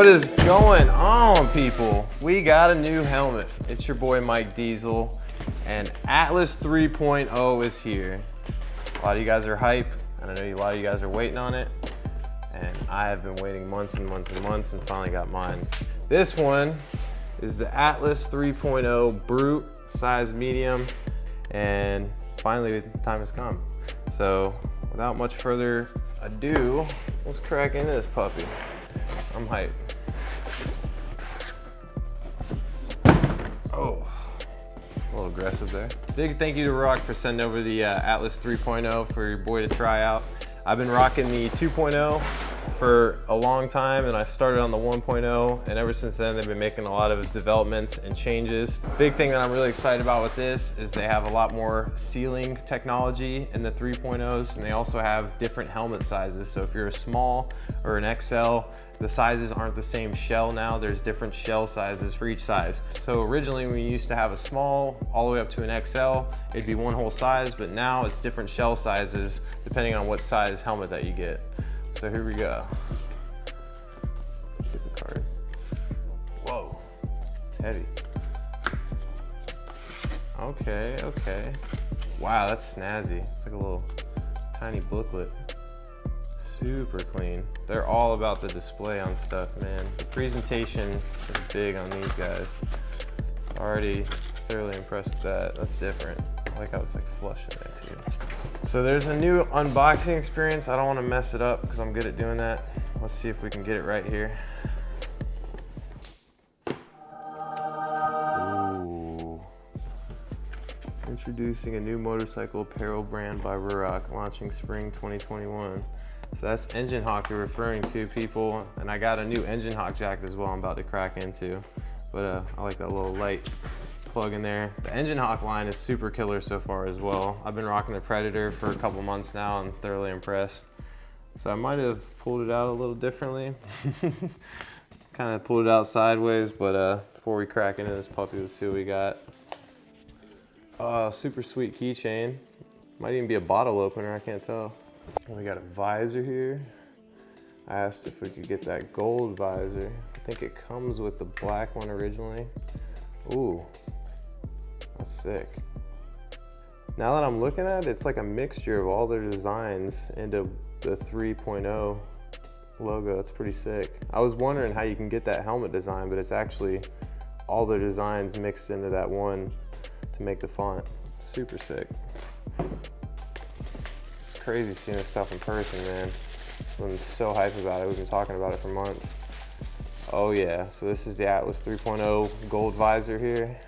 What is going on, people? We got a new helmet. It's your boy Mike Diesel, and Atlas 3.0 is here. A lot of you guys are hype, and I know a lot of you guys are waiting on it, and I have been waiting months and months and months and finally got mine. This one is the Atlas 3.0 Brute, size medium, and finally the time has come. So without much further ado, let's crack into this puppy. I'm hyped. Oh, a little aggressive there. Big thank you to Ruroc for sending over the Atlas 3.0 for your boy to try out. I've been rocking the 2.0 for a long time, and I started on the 1.0, and ever since then they've been making a lot of developments and changes. Big thing that I'm really excited about with this is they have a lot more sealing technology in the 3.0s, and they also have different helmet sizes. So if you're a small or an XL, the sizes aren't the same shell now. There's different shell sizes for each size. So originally we used to have a small all the way up to an XL, it'd be one whole size, but now it's different shell sizes depending on what size helmet that you get. So here we go. Get the card. Whoa, it's heavy. Okay, okay. Wow, that's snazzy. It's like a little tiny booklet. Super clean. They're all about the display on stuff, man. The presentation is big on these guys. Already thoroughly impressed with that. That's different. I like how it's like flush in there too. So there's a new unboxing experience. I don't want to mess it up because I'm good at doing that. Let's see if we can get it right here. Ooh. Introducing a new motorcycle apparel brand by Ruroc, launching spring 2021. So that's Engine Hawk they're referring to, people. And I got a new Engine Hawk jacket as well I'm about to crack into. But I like that little light plug in there. The Engine Hawk line is super killer so far as well. I've been rocking the Predator for a couple months now and thoroughly impressed. So I might have pulled it out a little differently. Kind of pulled it out sideways, but before we crack into this puppy, let's see what we got. Oh, super sweet keychain. Might even be a bottle opener, I can't tell. We got a visor here. I asked if we could get that gold visor. I think it comes with the black one originally. Ooh, that's sick. Now that I'm looking at it, it's like a mixture of all their designs into the 3.0 logo. It's pretty sick. I was wondering how you can get that helmet design, but it's actually all their designs mixed into that one to make the font. Super sick. Crazy seeing this stuff in person, man. I'm so hyped about it. We've been talking about it for months. Oh yeah, so this is the Atlas 3.0 gold visor here.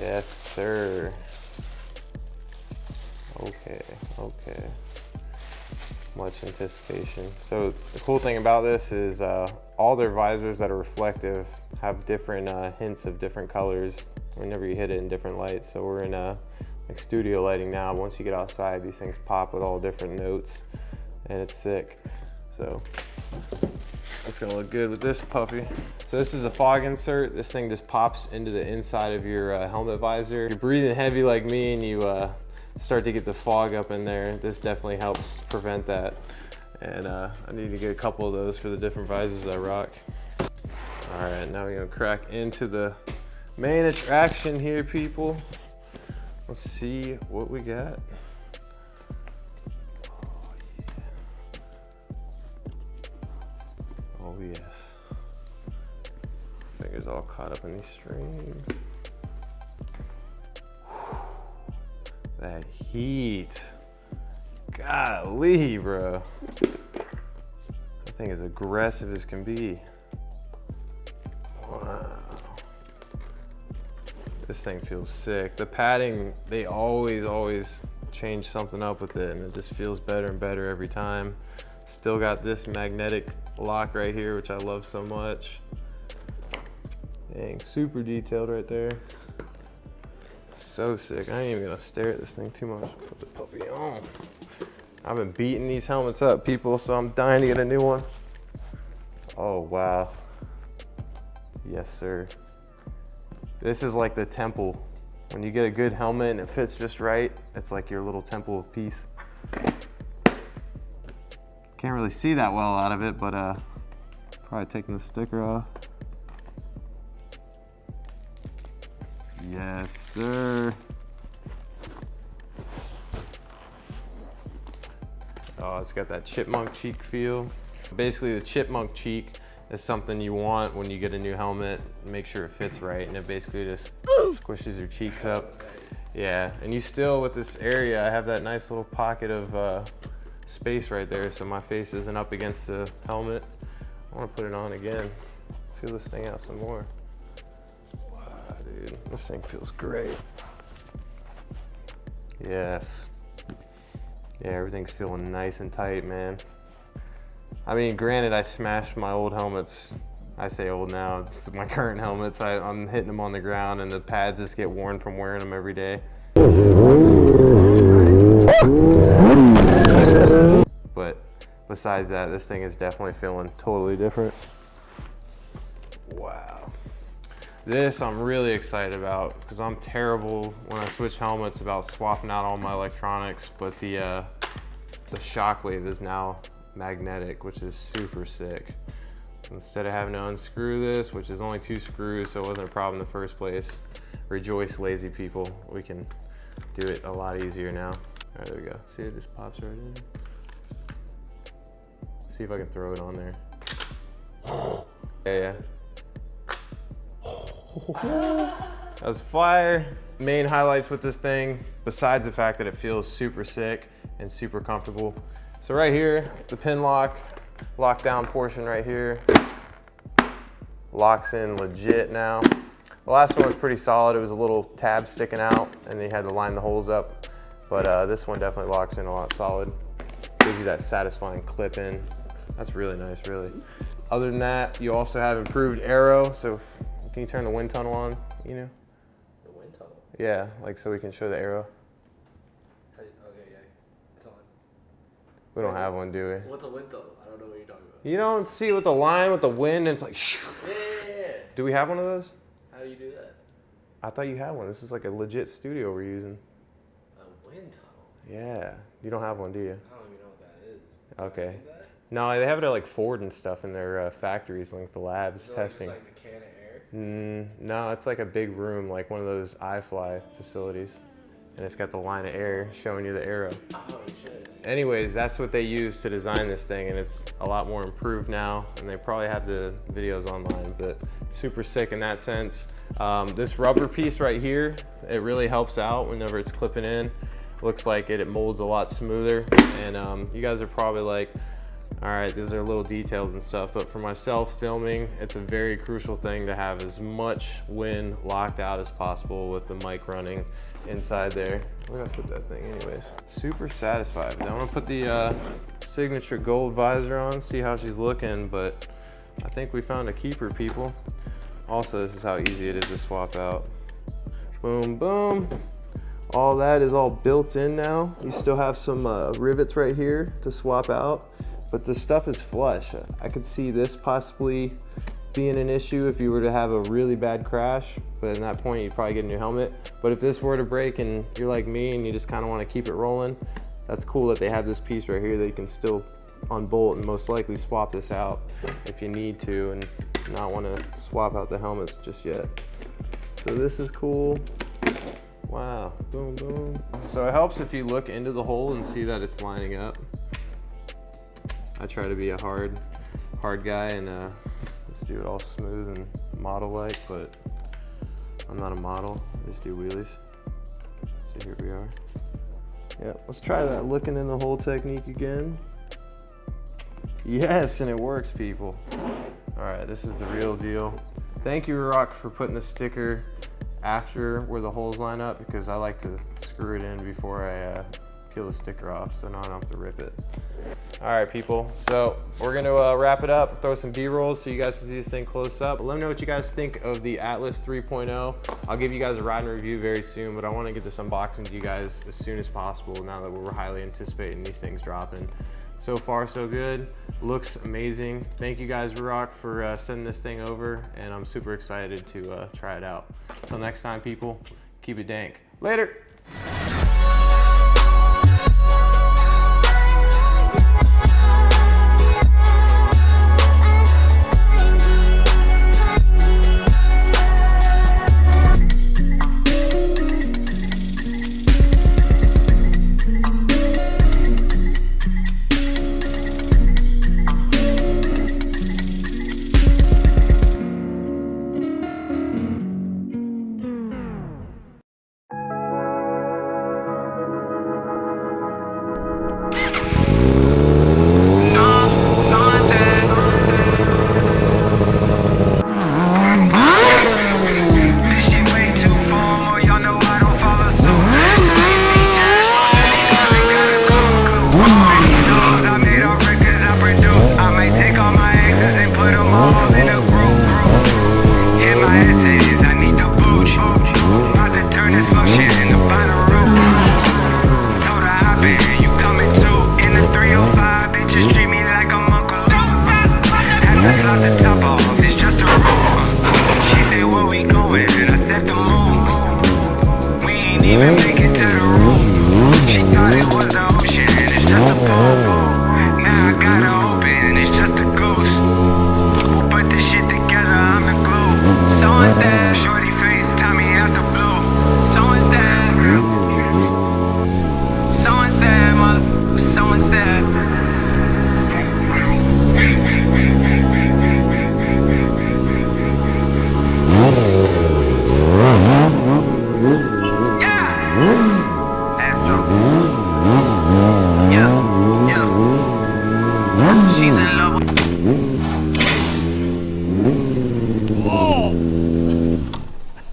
Yes, sir. Okay, okay. Much anticipation. So the cool thing about this is all their visors that are reflective have different hints of different colors whenever you hit it in different lights. So we're in like studio lighting now. Once you get outside, these things pop with all different notes, and it's sick. So it's gonna look good with this puppy. So this is a fog insert. This thing just pops into the inside of your helmet visor. If you're breathing heavy like me and you start to get the fog up in there, this definitely helps prevent that. And I need to get a couple of those for the different visors I rock. All right, now we're gonna crack into the main attraction here, people. Let's see what we got. Oh, yeah. Oh, yes. Fingers all caught up in these strings. Whew. That heat. Golly, bro. That thing is aggressive as can be. Wow. This thing feels sick. The padding, they always change something up with it, and it just feels better and better every time. Still got this magnetic lock right here, which I love so much. Dang, super detailed right there. So sick. I ain't even gonna stare at this thing too much. Put the puppy on. I've been beating these helmets up, people, so I'm dying to get a new one. Oh, wow. Yes, sir. This is like the temple. When you get a good helmet and it fits just right, it's like your little temple piece. Can't really see that well out of it, but Probably taking the sticker off. Yes, sir. Oh, it's got that chipmunk cheek feel. Basically, the chipmunk cheek is something you want when you get a new helmet. Make sure it fits right, and it basically just squishes your cheeks up. Yeah, and you still, with this area, I have that nice little pocket of space right there, so my face isn't up against the helmet. I want to put it on again. Feel this thing out some more. Wow, dude, this thing feels great. Yes. Yeah, everything's feeling nice and tight, man. I mean, granted, I smashed my old helmets. I say old now, it's my current helmets. I'm hitting them on the ground and the pads just get worn from wearing them every day. But besides that, this thing is definitely feeling totally different. Wow. This I'm really excited about because I'm terrible when I switch helmets about swapping out all my electronics, but the shockwave is now magnetic, which is super sick. Instead of having to unscrew this, which is only 2 screws, so it wasn't a problem in the first place. Rejoice, lazy people. We can do it a lot easier now. All right, there we go. See, it just pops right in. See if I can throw it on there. Yeah. That was fire. Main highlights with this thing, besides the fact that it feels super sick and super comfortable. So right here, the pin lockdown portion right here, locks in legit now. The last one was pretty solid. It was a little tab sticking out and you had to line the holes up. But this one definitely locks in a lot solid. Gives you that satisfying clip in. That's really nice, really. Other than that, you also have improved aero. So can you turn the wind tunnel on, you know? The wind tunnel? Yeah, like so we can show the aero. Okay, yeah, it's on. We don't have one, do we? What's a wind tunnel? I don't know what you're talking about. You don't see with the line with the wind and it's like shoo. Yeah. Do we have one of those? How do you do that? I thought you had one. This is like a legit studio we're using. A wind tunnel? Yeah. You don't have one, do you? I don't even know what that is. Okay. No, they have it at like Ford and stuff in their factories, like the labs Is it testing. Like just like the can of air? No, it's like a big room, like one of those iFly facilities. And it's got the line of air showing you the aero. Oh, shit. Anyways, that's what they use to design this thing, and it's a lot more improved now, and they probably have the videos online, but super sick in that sense. This rubber piece right here, it really helps out whenever it's clipping in. Looks like it molds a lot smoother, and you guys are probably like, all right, those are little details and stuff, but for myself filming, it's a very crucial thing to have as much wind locked out as possible with the mic running inside there. Where did I put that thing anyways? Super satisfied. I want to put the signature gold visor on, see how she's looking, but I think we found a keeper, people. Also, this is how easy it is to swap out. Boom, boom. All that is all built in now. You still have some rivets right here to swap out, but the stuff is flush. I could see this possibly being an issue if you were to have a really bad crash, but at that point you'd probably get a new helmet. But if this were to break and you're like me and you just kind of want to keep it rolling, that's cool that they have this piece right here that you can still unbolt and most likely swap this out if you need to and not want to swap out the helmets just yet. So this is cool. Wow, boom, boom. So it helps if you look into the hole and see that it's lining up. I try to be a hard guy and just do it all smooth and model-like, but I'm not a model. I just do wheelies. So here we are. Yeah, let's try that looking in the hole technique again. Yes, and it works, people. All right, this is the real deal. Thank you, ruroc, for putting the sticker after where the holes line up, because I like to screw it in before I peel the sticker off, so now I don't have to rip it. All right, people, so we're gonna wrap it up, throw some B-rolls so you guys can see this thing close up. Let me know what you guys think of the Atlas 3.0. I'll give you guys a ride and review very soon, but I wanna get this unboxing to you guys as soon as possible now that we're highly anticipating these things dropping. So far, so good. Looks amazing. Thank you guys, ruroc, for sending this thing over, and I'm super excited to try it out. Until next time, people, keep it dank. Later. even make it to the room. She thought it was the ocean, it's just a bubble. Now I gotta open, it's just a ghost. Put this shit together, I'm the glue. So and sad, shorty face, Tommy out the blue. So and sad, so and sad, mother, so and sad. Yeah, Astro. Yeah, yeah. She's in love with.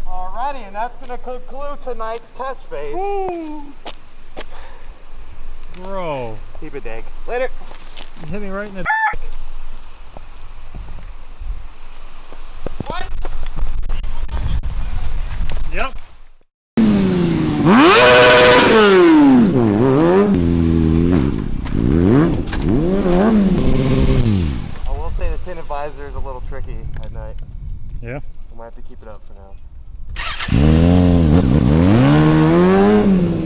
Alrighty, and that's gonna conclude tonight's test phase. Bro, Keep it, Dank. Later. you hit me right in the What? Yep. I will say the tinted visor is a little tricky at night. Yeah. I might have to keep it up for now.